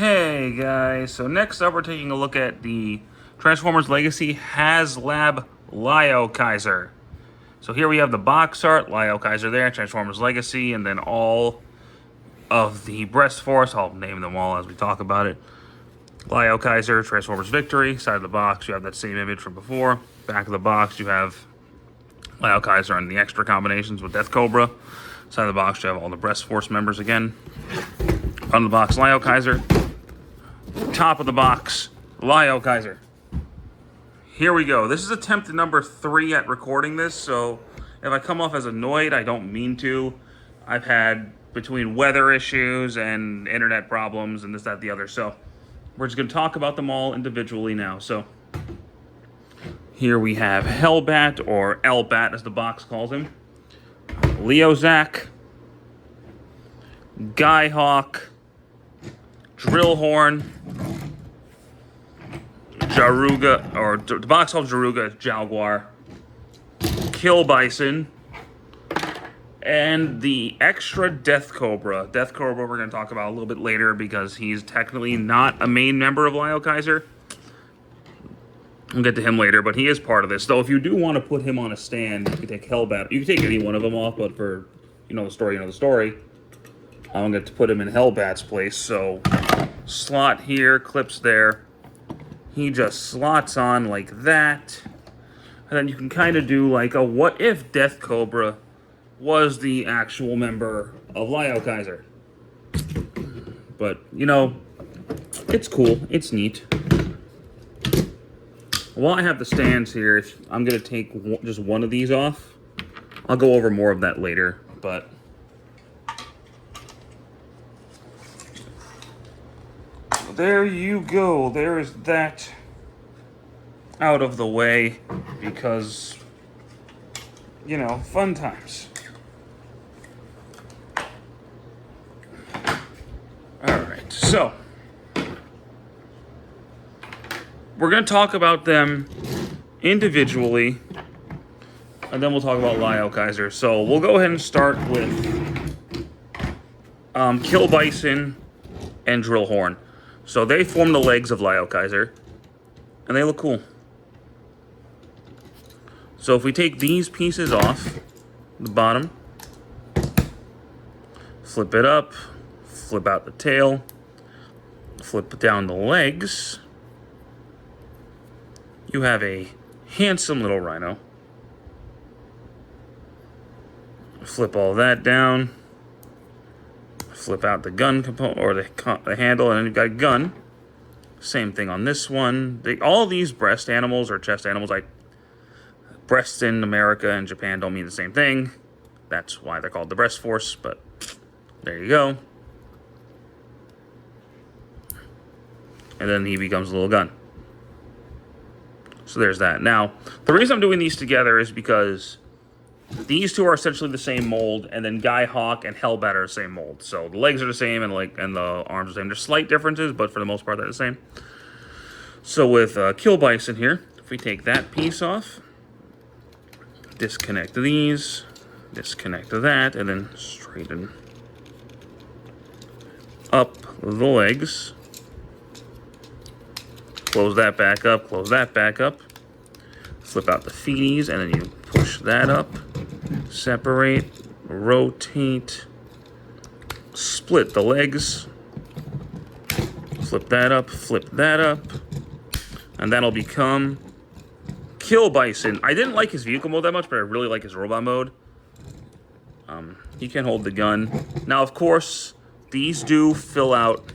Hey guys, so next up we're taking a look at the Transformers Legacy Haslab Liokaiser. So here we have the box art, Liokaiser there, Transformers Legacy, and then all of the breast force. I'll name them all as we talk about it. Liokaiser, Transformers Victory. Side of the box, you have that same image from before. Back of the box, you have Liokaiser and the extra combinations with Death Cobra. Side of the box, you have all the breast force members again. On the box, Liokaiser. Top of the box, Liokaiser. Here we go. This is attempt number 3 at recording this, so if I come off as annoyed, I don't mean to. I've had between weather issues and internet problems and this, that, the other, so we're just going to talk about them all individually now. So here we have Hellbat, or L-Bat as the box calls him, Leozak, Skyhawk, Drillhorn, Jaruga, or the box called Jaruga, Jaguar, Kill Bison, and the extra Death Cobra. Death Cobra we're going to talk about a little bit later because he's technically not a main member of Liokaiser. We'll get to him later, but he is part of this. So if you do want to put him on a stand, you can take Hellbat. You can take any one of them off, but for, you know the story. I'm going to put him in Hellbat's place. So slot here, clips there. He just slots on like that. And then you can kind of do like a what if Death Cobra was the actual member of Liokaiser. But, you know, it's cool. It's neat. While I have the stands here, I'm going to take just one of these off. I'll go over more of that later, but there you go. There is that out of the way because, you know, fun times. Alright, so we're going to talk about them individually, and then we'll talk about Liokaiser. So we'll go ahead and start with Kill Bison and Drillhorn. So they form the legs of Liokaiser, and they look cool. So if we take these pieces off the bottom, flip it up, flip out the tail, flip down the legs, you have a handsome little rhino. Flip all that down. Flip out the gun component, or the handle, and then you've got a gun. Same thing on this one. All these breast animals or chest animals, like breasts in America and Japan, don't mean the same thing. That's why they're called the breast force, but there you go. And then he becomes a little gun. So there's that. Now, the reason I'm doing these together is because these two are essentially the same mold, and then Skyhawk and Hellbat are the same mold. So the legs are the same, and the arms are the same. There's slight differences, but for the most part, they're the same. So with Kill Bison here, if we take that piece off, disconnect these, disconnect that, and then straighten up the legs. Close that back up, close that back up. Flip out the feeties, and then you push that up. Separate, rotate, split the legs. Flip that up, and that'll become Kill Bison. I didn't like his vehicle mode that much, but I really like his robot mode. He can hold the gun. Now, of course, these do fill out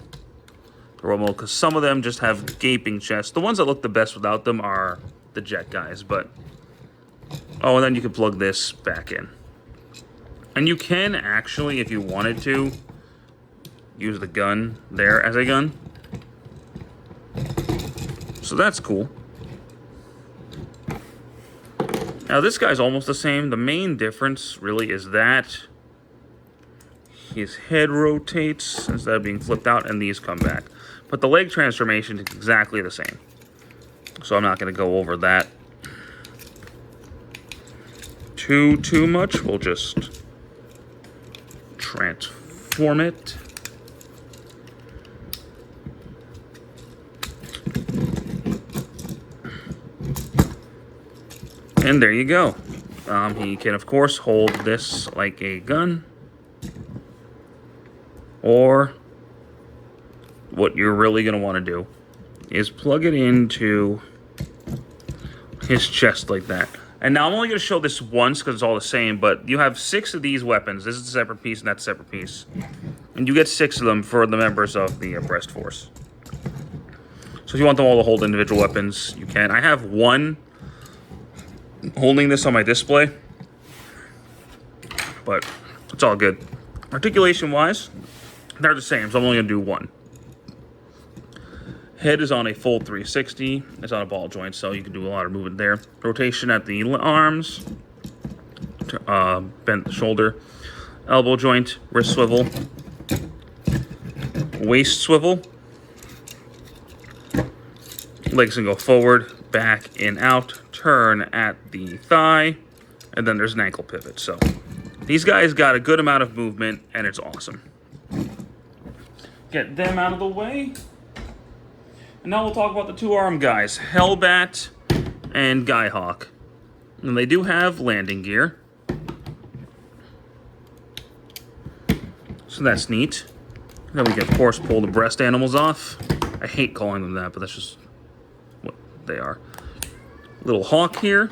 the robot mode because some of them just have gaping chests. The ones that look the best without them are the jet guys, but oh, and then you can plug this back in. And you can actually, if you wanted to, use the gun there as a gun. So that's cool. Now this guy's almost the same. The main difference really is that his head rotates instead of being flipped out, and these come back. But the leg transformation is exactly the same. So I'm not going to go over that too much. We'll just transform it. And there you go. He can, of course, hold this like a gun. Or what you're really going to want to do is plug it into his chest like that. And now I'm only going to show this once because it's all the same, but you have 6 of these weapons. This is a separate piece and that's a separate piece. And you get 6 of them for the members of the Breast Force. So if you want them all to hold individual weapons, you can. I have one holding this on my display, but it's all good. Articulation-wise, they're the same, so I'm only going to do one. Head is on a full 360. It's on a ball joint, so you can do a lot of movement there. Rotation at the arms, bent the shoulder, elbow joint, wrist swivel, waist swivel. Legs can go forward, back, in, out, turn at the thigh, and then there's an ankle pivot. So these guys got a good amount of movement, and it's awesome. Get them out of the way. And now we'll talk about the 2-arm guys, Hellbat and Skyhawk. And they do have landing gear. So that's neat. Then we can, of course, pull the breast animals off. I hate calling them that, but that's just what they are. Little hawk here.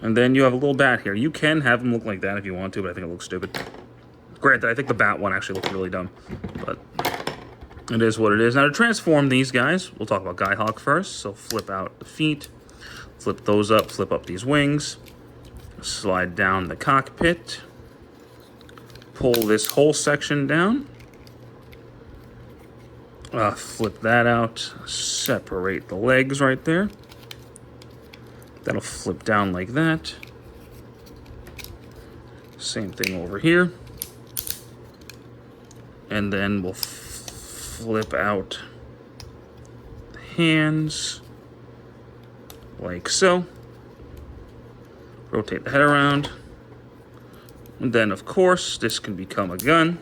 And then you have a little bat here. You can have them look like that if you want to, but I think it looks stupid. Granted, I think the bat one actually looks really dumb, but it is what it is. Now to transform these guys, we'll talk about Skyhawk first. So flip out the feet, flip those up, flip up these wings, slide down the cockpit, pull this whole section down, flip that out, separate the legs right there. That'll flip down like that. Same thing over here. And then we'll flip out the hands like so. Rotate the head around. And then, of course, this can become a gun.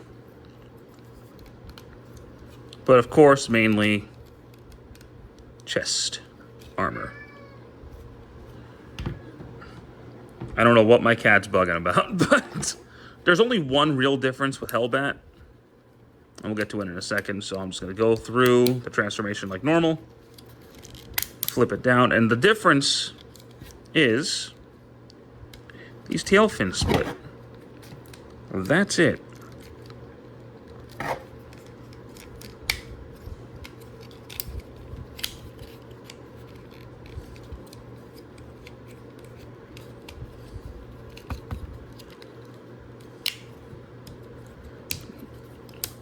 But, of course, mainly chest armor. I don't know what my cat's bugging about, but there's only one real difference with Hellbat. And we'll get to it in a second, so I'm just going to go through the transformation like normal. Flip it down, and the difference is these tail fins split. That's it.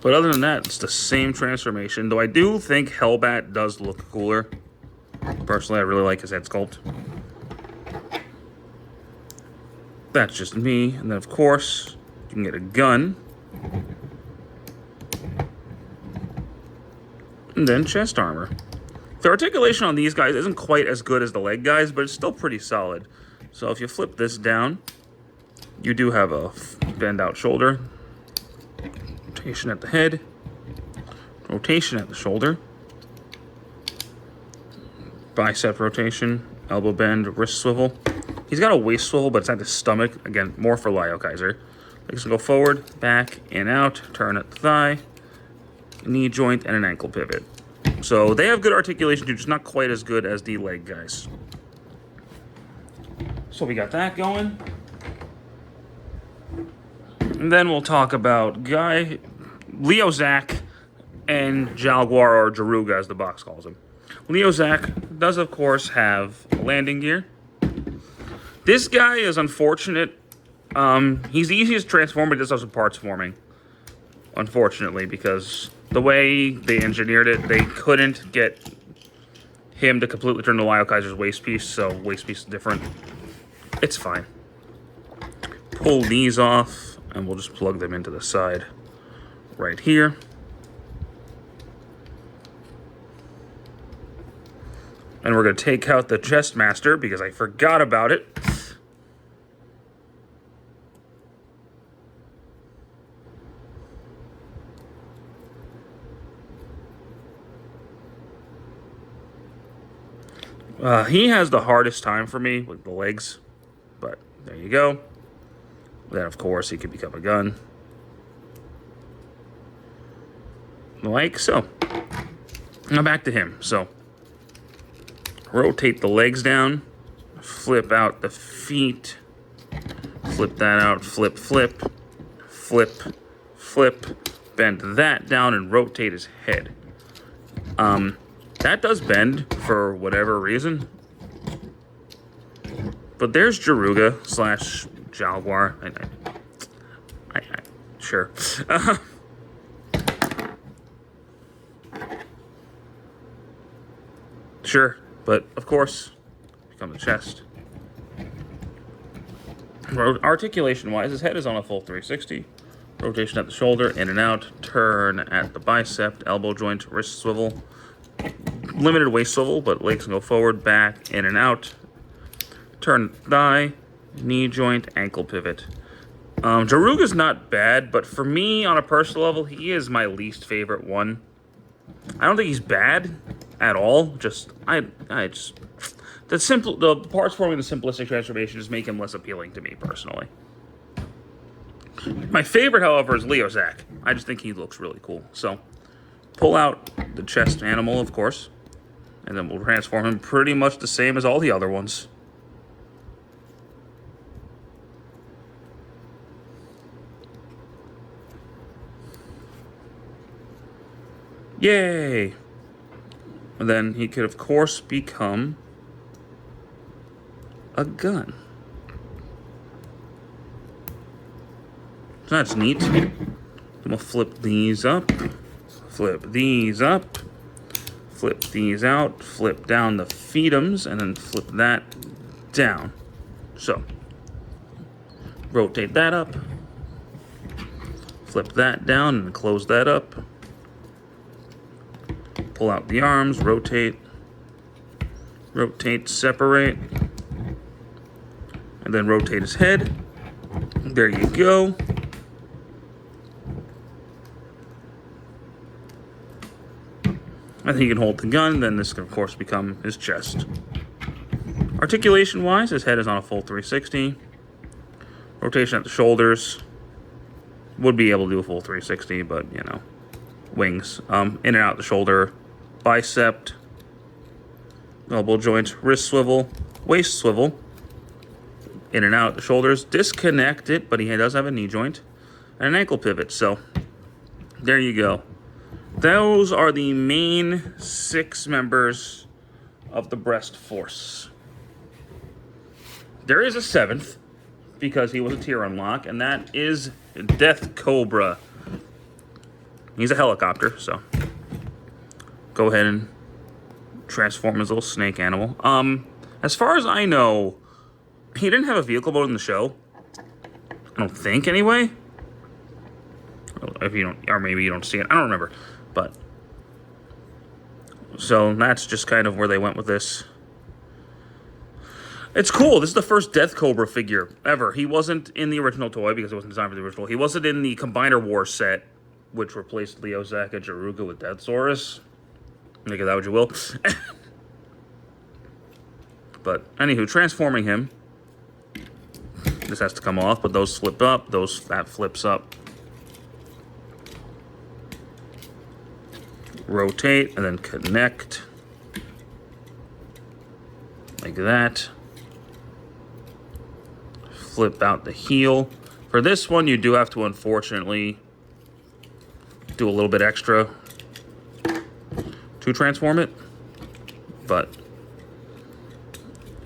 But other than that, it's the same transformation. Though I do think Hellbat does look cooler. Personally, I really like his head sculpt. That's just me. And then, of course, you can get a gun. And then chest armor. The articulation on these guys isn't quite as good as the leg guys, but it's still pretty solid. So if you flip this down, you do have a bend out shoulder. Rotation at the head, rotation at the shoulder, bicep rotation, elbow bend, wrist swivel. He's got a waist swivel, but it's at the stomach. Again, more for Liokaiser. Legs can go forward, back, in, out, turn at the thigh, knee joint, and an ankle pivot. So they have good articulation too, just not quite as good as the leg guys. So we got that going. And then we'll talk about Liokaiser and Jaguar, or Jaruga as the box calls him. Liokaiser does, of course, have landing gear. This guy is unfortunate. He's the easiest to transform, but he does have some parts forming. Unfortunately, because the way they engineered it, they couldn't get him to completely turn to Liokaiser's waist piece, so waist piece is different. It's fine. Pull these off, and we'll just plug them into the side right here. And we're going to take out the chest master because I forgot about it. He has the hardest time for me with the legs, but there you go. Then, of course, he could become a gun. Like so. Now back to him. So, rotate the legs down, flip out the feet, flip that out, flip, flip, flip, flip, bend that down, and rotate his head. That does bend for whatever reason. But there's Jaruga slash Jaguar. Sure. Sure, but of course, become the chest. Articulation-wise, his head is on a full 360. Rotation at the shoulder, in and out. Turn at the bicep, elbow joint, wrist swivel. Limited waist swivel, but legs can go forward, back, in and out. Turn thigh, knee joint, ankle pivot. Jaruga's not bad, but for me, on a personal level, he is my least favorite one. I don't think he's bad at all. The parts forming the simplistic transformation just make him less appealing to me personally. My favorite, however, is Liokaiser. I just think he looks really cool. So, pull out the chest animal, of course, and then we'll transform him pretty much the same as all the other ones. Yay! And then he could, of course, become a gun. So that's neat. Then we'll flip these up, flip these up, flip these out, flip down the feetums, and then flip that down. So, rotate that up, flip that down, and close that up. Pull out the arms, rotate, separate, and then rotate his head. There you go. I think he can hold the gun, then this can, of course, become his chest. Articulation-wise, his head is on a full 360. Rotation at the shoulders. Would be able to do a full 360, but, you know, wings. In and out the shoulder. Bicep. Elbow joint. Wrist swivel. Waist swivel. In and out the shoulders. Disconnect it, but he does have a knee joint. And an ankle pivot, so there you go. Those are the main 6 members of the Breast Force. There is a 7th, because he was a tier unlock, and that is Death Cobra. He's a helicopter, so go ahead and transform his little snake animal. As far as I know, he didn't have a vehicle mode in the show. I don't think, anyway. If you don't, or maybe you don't see it. I don't remember. But, so that's just kind of where they went with this. It's cool. This is the first Death Cobra figure ever. He wasn't in the original toy because it wasn't designed for the original. He wasn't in the Combiner Wars set, which replaced Liokaiser Jaruga with Deathsaurus. Make of that what you will. But, anywho, transforming him. This has to come off, but those flip up. That flips up. Rotate, and then connect. Like that. Flip out the heel. For this one, you do have to, unfortunately, do a little bit extra to transform it. But,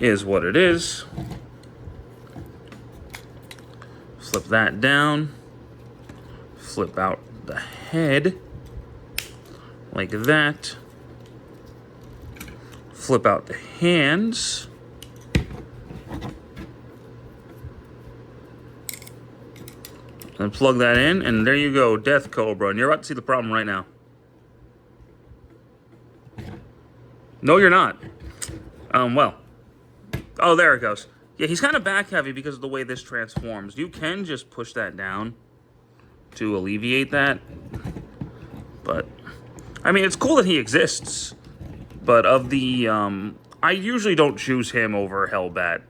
is what it is. Flip that down. Flip out the head. Like that. Flip out the hands. And plug that in, and there you go, Death Cobra. And you're about to see the problem right now. No, you're not. Well. Oh, there it goes. Yeah, he's kind of back heavy because of the way this transforms. You can just push that down to alleviate that. But, I mean, it's cool that he exists. But of the I usually don't choose him over Hellbat.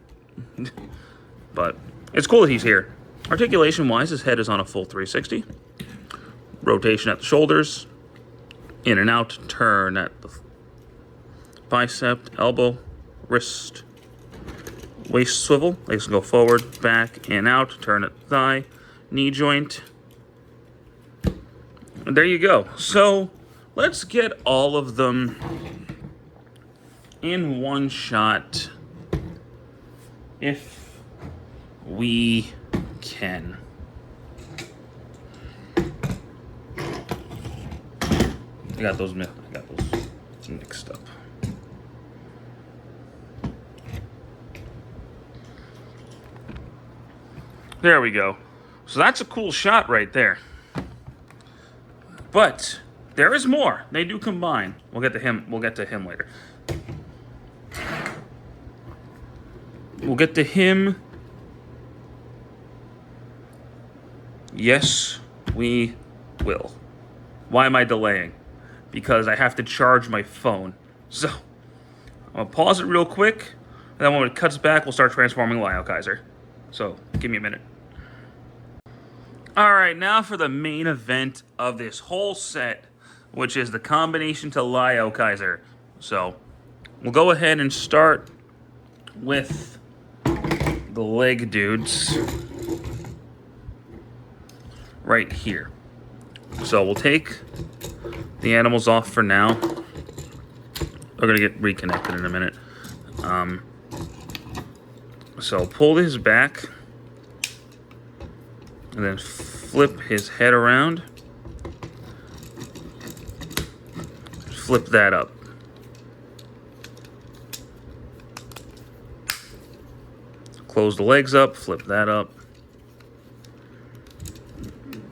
But it's cool that he's here. Articulation-wise, his head is on a full 360. Rotation at the shoulders. In and out, turn at the bicep, elbow, wrist, waist swivel. Legs can go forward, back, in, out, turn at the thigh, knee joint. And there you go. So let's get all of them in one shot if we can. I got those mixed up. There we go. So that's a cool shot right there. But there is more. They do combine. We'll get to him later. We'll get to him. Yes, we will. Why am I delaying? Because I have to charge my phone. So, I'll pause it real quick, and then when it cuts back, we'll start transforming Liokaiser. So, give me a minute. Alright, now for the main event of this whole set, which is the combination to Liokaiser. So, we'll go ahead and start with the leg dudes right here. So, we'll take the animals off for now. We're going to get reconnected in a minute. So pull his back and then flip his head around. Flip that up. Close the legs up, flip that up.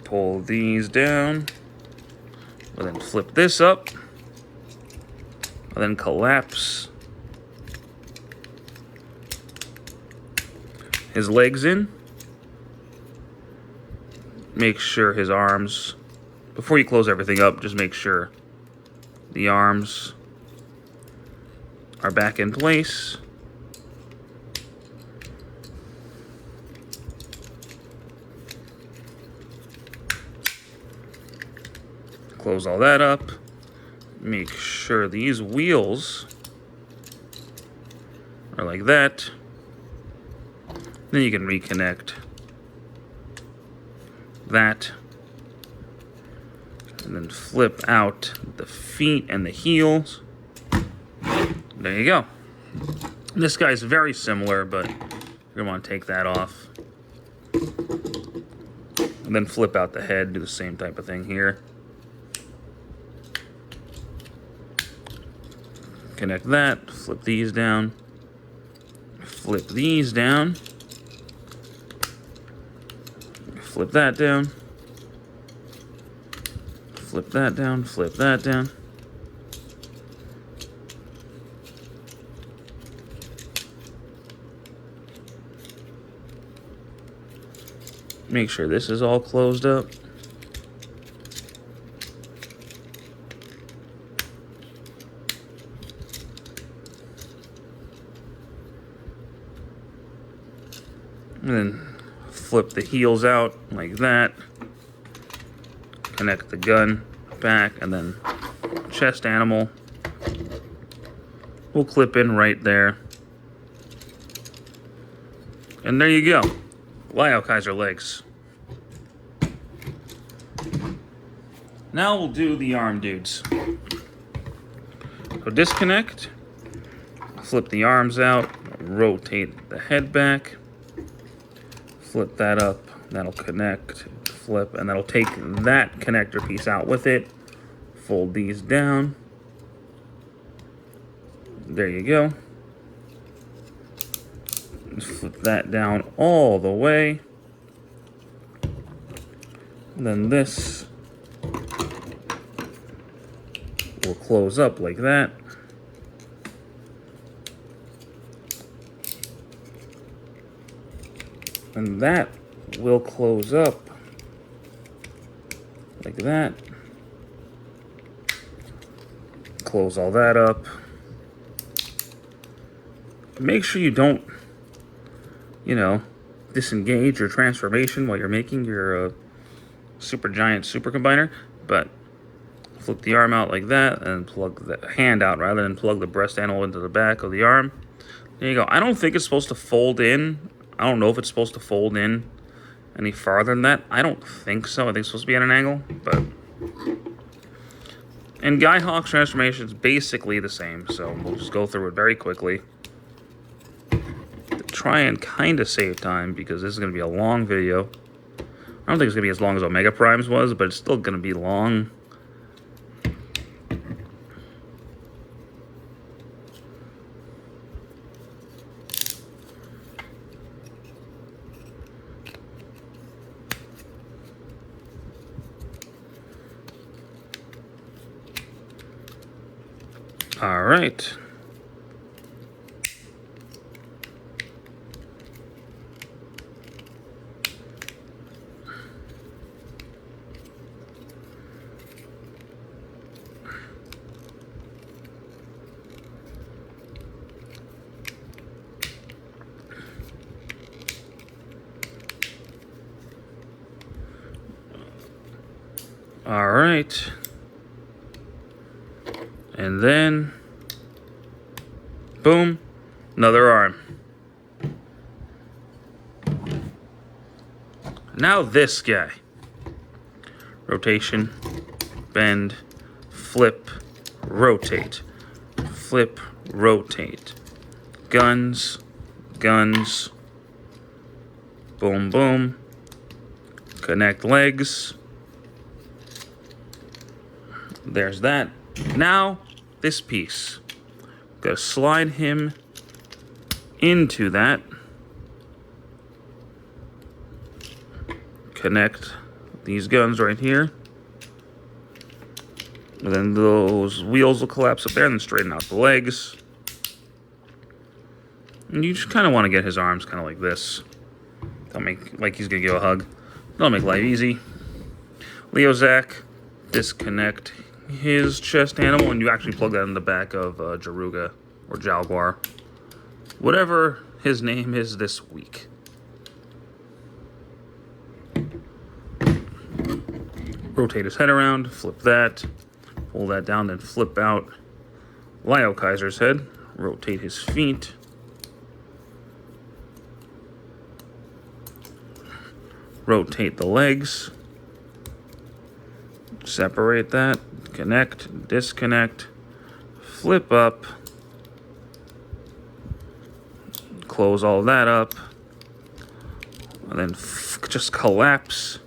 Pull these down. And then flip this up. And then collapse his legs in. Make sure his arms, before you close everything up, just make sure the arms are back in place. Close all that up. Make sure these wheels are like that. Then you can reconnect that. And then flip out the feet and the heels. There you go. This guy's very similar, but you're going to want to take that off. And then flip out the head, do the same type of thing here. Connect that, flip these down, flip these down, flip that down, flip that down, flip that down. Make sure this is all closed up. And then flip the heels out like that. Connect the gun back, and then chest animal will clip in right there. And there you go. Liokaiser legs. Now we'll do the arm dudes. So disconnect. Flip the arms out. Rotate the head back. Flip that up, that'll connect, flip, and that'll take that connector piece out with it. Fold these down. There you go. Flip that down all the way. And then this will close up like that. And that will close up like that. Close all that up. make sure you don't, you know, disengage your transformation while you're making your super giant super combiner. But flip the arm out like that and plug the hand out rather than plug the breast animal into the back of the arm. There you go. I don't think it's supposed to fold in. I don't know if it's supposed to fold in any farther than that. I don't think so. I think it's supposed to be at an angle, but... And Guy Hawk's transformation is basically the same, so we'll just go through it very quickly. To try and kind of save time, because this is going to be a long video. I don't think it's going to be as long as Omega Prime's was, but it's still going to be long. All right. All right. And then, boom, another arm. Now this guy. Rotation, bend, flip, rotate. Flip, rotate. Guns, guns. Boom, boom. Connect legs. There's that. Now, this piece. Gotta slide him into that. Connect these guns right here. And then those wheels will collapse up there and then straighten out the legs. And you just kind of want to get his arms kind of like this. Don't make like he's gonna give a hug. Don't make life easy. Liokaiser, disconnect his chest animal, and you actually plug that in the back of Jaruga or Jaguar, whatever his name is this week. Rotate his head around, flip that, pull that down, then flip out Liokaiser's head. Rotate his feet. Rotate the legs. Separate that. Connect, disconnect, flip up, close all that up, and then just collapse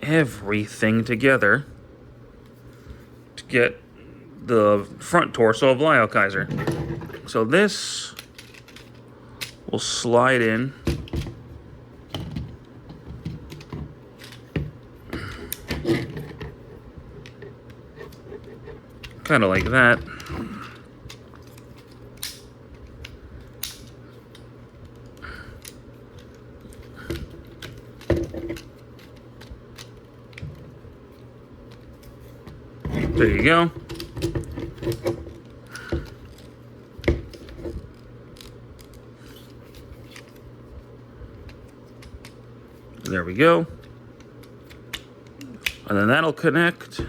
everything together to get the front torso of Liokaiser. So this will slide in. Kind of like that. There you go. There we go. And then that'll connect.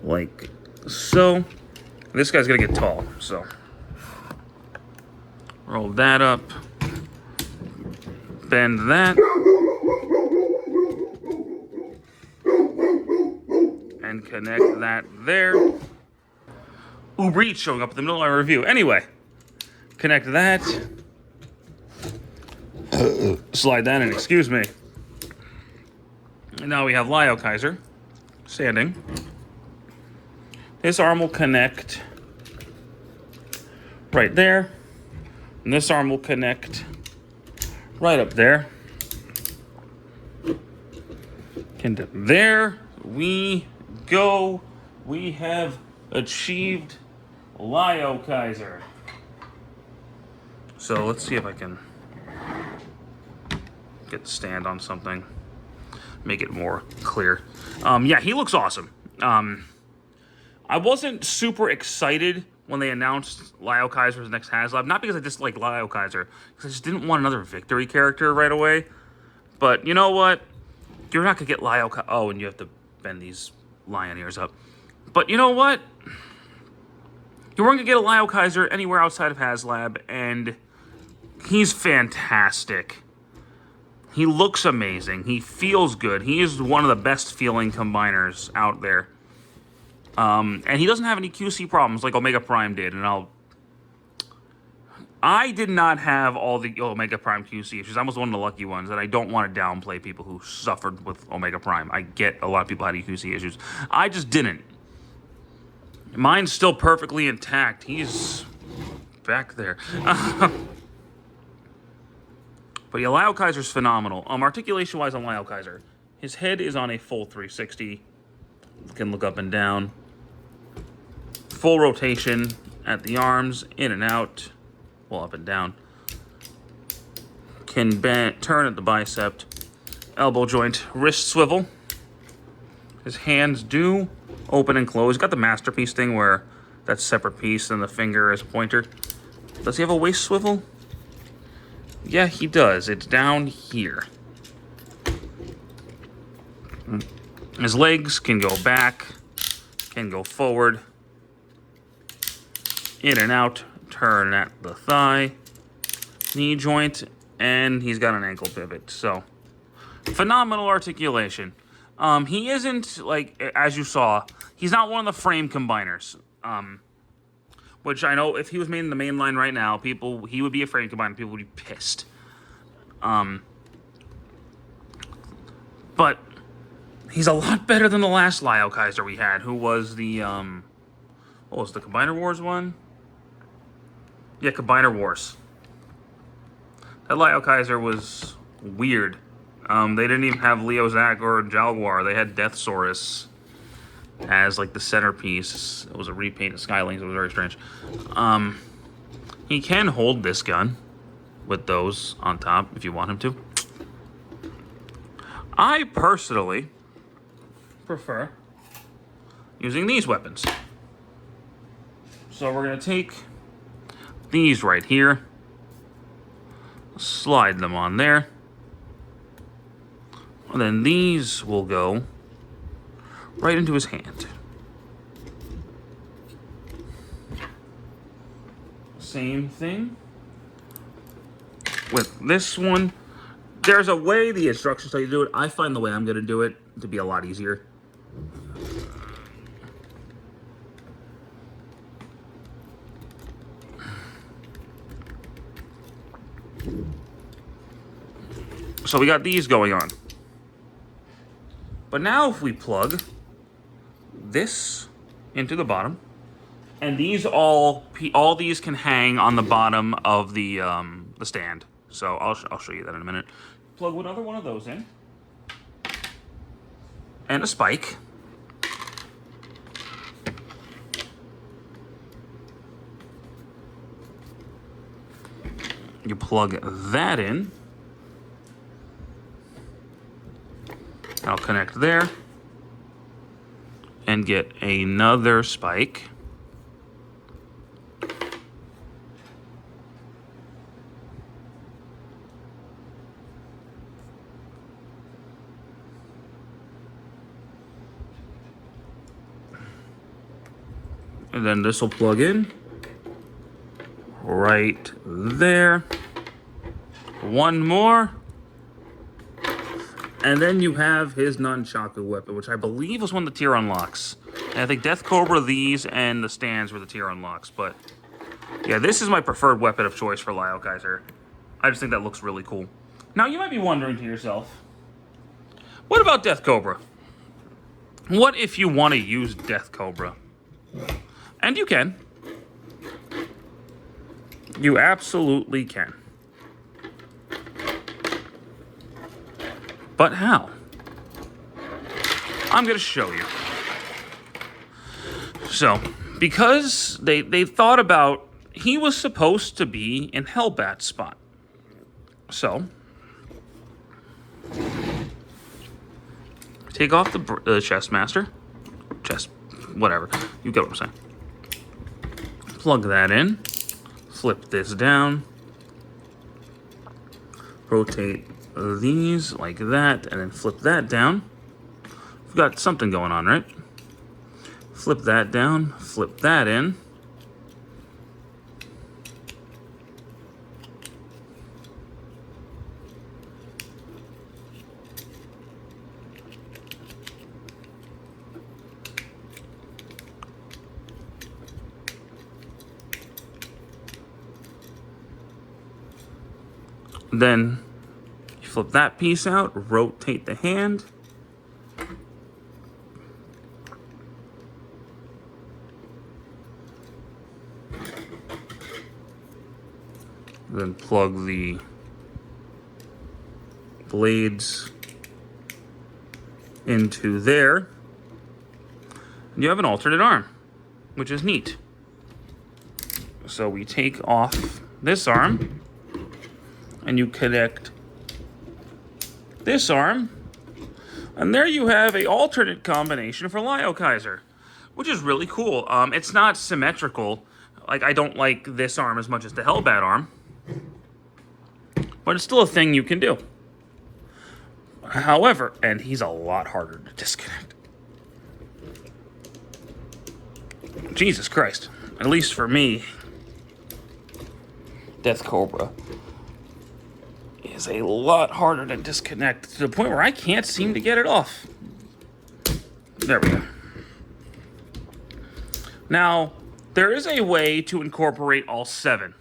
Like so. This guy's gonna get tall, so roll that up, bend that, and connect that there. Uber Eats showing up in the middle of my review. Anyway, connect that, slide that in, excuse me. And now we have Liokaiser standing. This arm will connect right there. And this arm will connect right up there. And there we go. We have achieved Liokaiser. So let's see if I can get the stand on something. Make it more clear. Yeah, he looks awesome. I wasn't super excited when they announced Liokaiser's next Haslab. Not because I dislike Liokaiser, because I just didn't want another victory character right away. But you know what? You're not going to get Liokaiser. Oh, and you have to bend these lion ears up. But you know what? You weren't going to get a Liokaiser anywhere outside of Haslab, and he's fantastic. He looks amazing. He feels good. He is one of the best feeling combiners out there. And he doesn't have any QC problems like Omega Prime did. And I did not have all the Omega Prime QC issues. I was one of the lucky ones, and I don't want to downplay people who suffered with Omega Prime. I get a lot of people had QC issues. I just didn't. Mine's still perfectly intact. He's back there. But yeah, Liokaiser's phenomenal. Articulation-wise on Liokaiser, his head is on a full 360. You can look up and down. Full rotation at the arms, in and out, well, up and down. Can bend, turn at the bicep, elbow joint, wrist swivel. His hands do open and close. He's got the masterpiece thing where that's a separate piece and the finger is a pointer. Does he have a waist swivel? Yeah, he does. It's down here. His legs can go back, can go forward, in and out, turn at the thigh, knee joint, and he's got an ankle pivot. So, phenomenal articulation. He isn't, like, as you saw, he's not one of the frame combiners. Which I know if he was made in the main line right now, he would be a frame combiner. People would be pissed. But he's a lot better than the last Liokaiser we had, who was the, what was the Combiner Wars one? Yeah, Combiner Wars. That Liokaiser was weird. They didn't even have Leozak or Jaguar. They had Deathsaurus as like the centerpiece. It was a repaint of Skylings. It was very strange. He can hold this gun with those on top if you want him to. I personally prefer using these weapons. So we're going to take these right here, slide them on there, and then these will go right into his hand. Same thing with this one. There's a way the instructions tell you to do it. I find the way I'm going to do it to be a lot easier. So we got these going on. But now if we plug this into the bottom, and these all these can hang on the bottom of the stand. So I'll show you that in a minute. Plug another one of those in, and a spike. You plug that in. I'll connect there and get another spike. And then this will plug in right there. One more. And then you have his nunchaku weapon, which I believe was one of the tier unlocks. And I think Death Cobra, these, and the stands were the tier unlocks. But yeah, this is my preferred weapon of choice for Liokaiser. I just think that looks really cool. Now, you might be wondering to yourself, what about Death Cobra? What if you want to use Death Cobra? And you can. You absolutely can. But how? I'm going to show you. So, because they thought about, he was supposed to be in Hellbat's spot. So, take off the chest master. Chest, whatever. You get what I'm saying. Plug that in. Flip this down. Rotate these like that, and then flip that down. We've got something going on, right? Flip that down, flip that in. Then you flip that piece out, rotate the hand. Then plug the blades into there. And you have an alternate arm, which is neat. So we take off this arm, and you connect this arm, and there you have an alternate combination for Liokaiser, which is really cool. It's not symmetrical. Like, I don't like this arm as much as the Hellbat arm, but it's still a thing you can do. However, and he's a lot harder to disconnect. Jesus Christ. At least for me, Death Cobra is a lot harder to disconnect, to the point where I can't seem to get it off. There we go. Now, there is a way to incorporate all 7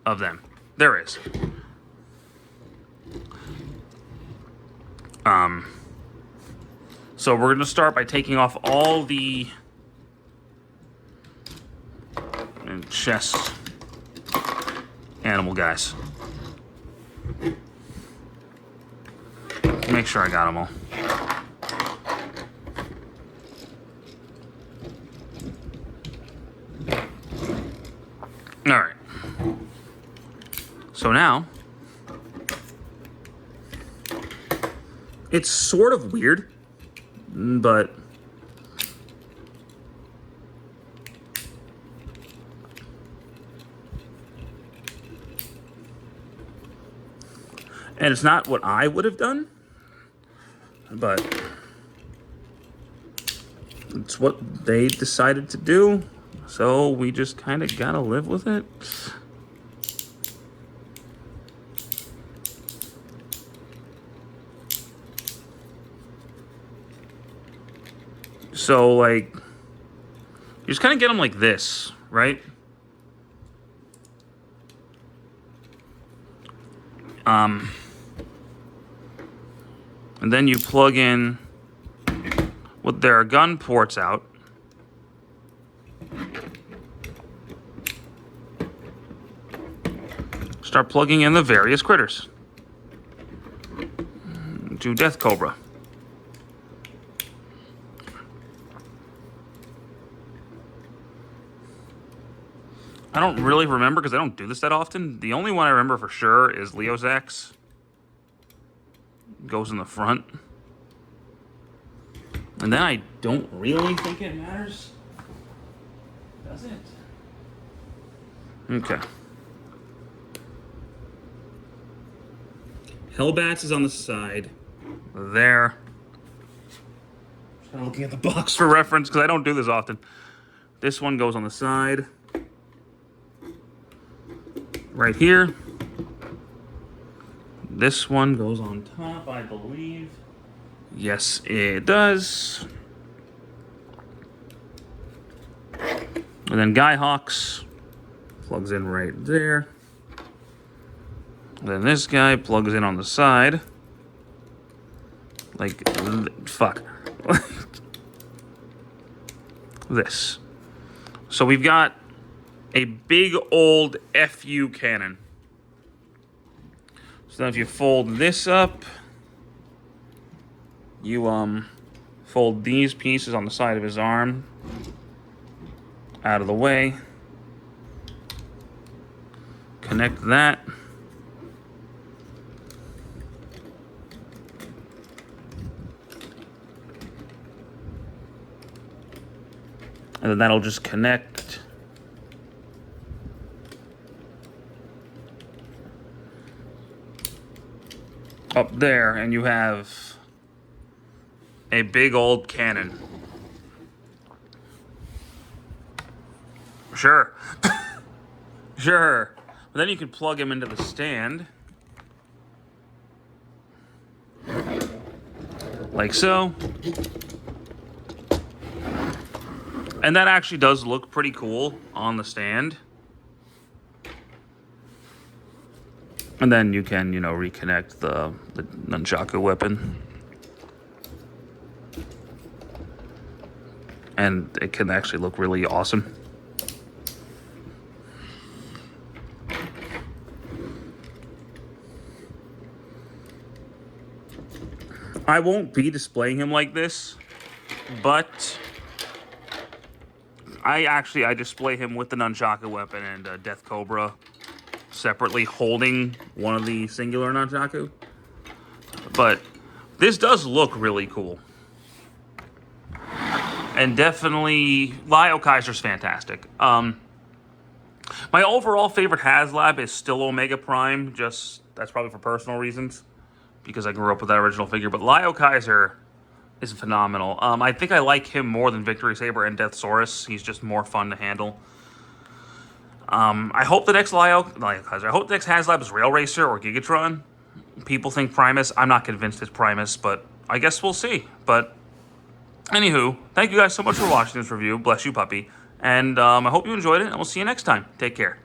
of them. There is. So we're going to start by taking off all the chest animal guys. Make sure I got them all. All right. So now, it's sort of weird, but and it's not what I would have done, but it's what they decided to do, so we just kind of gotta live with it. So, like, you just kind of get them like this, right? And then you plug in with their gun ports out. Start plugging in the various critters. Do Death Cobra. I don't really remember because I don't do this that often. The only one I remember for sure is Leo's X. Goes in the front. And then I don't really think it matters. Does it? Okay. Hellbats is on the side. There. Just kind of looking at the box for reference because I don't do this often. This one goes on the side. Right here. This one goes on top, I believe. Yes, it does. And then Guy Hawks plugs in right there. Then this guy plugs in on the side. Like, fuck. This. So we've got a big old FU cannon. So now if you fold this up, you fold these pieces on the side of his arm out of the way. Connect that. And then that'll just connect up there, and you have a big old cannon. Sure. Sure. But then you can plug him into the stand. Like so. And that actually does look pretty cool on the stand. And then you can, you know, reconnect the nunchaku weapon. And it can actually look really awesome. I won't be displaying him like this, but I display him with the nunchaku weapon and Death Cobra separately holding one of the singular nunchaku. But this does look really cool. And definitely, Liokaiser's fantastic. My overall favorite Haslab is still Omega Prime. Just, that's probably for personal reasons, because I grew up with that original figure. But Liokaiser is phenomenal. I think I like him more than Victory Saber and Deathsaurus. He's just more fun to handle. I hope the next Liokaiser, I hope the next Haslab is Rail Racer or Gigatron. People think Primus. I'm not convinced it's Primus, but I guess we'll see. But anywho, thank you guys so much for watching this review. Bless you, puppy. And I hope you enjoyed it, and we'll see you next time. Take care.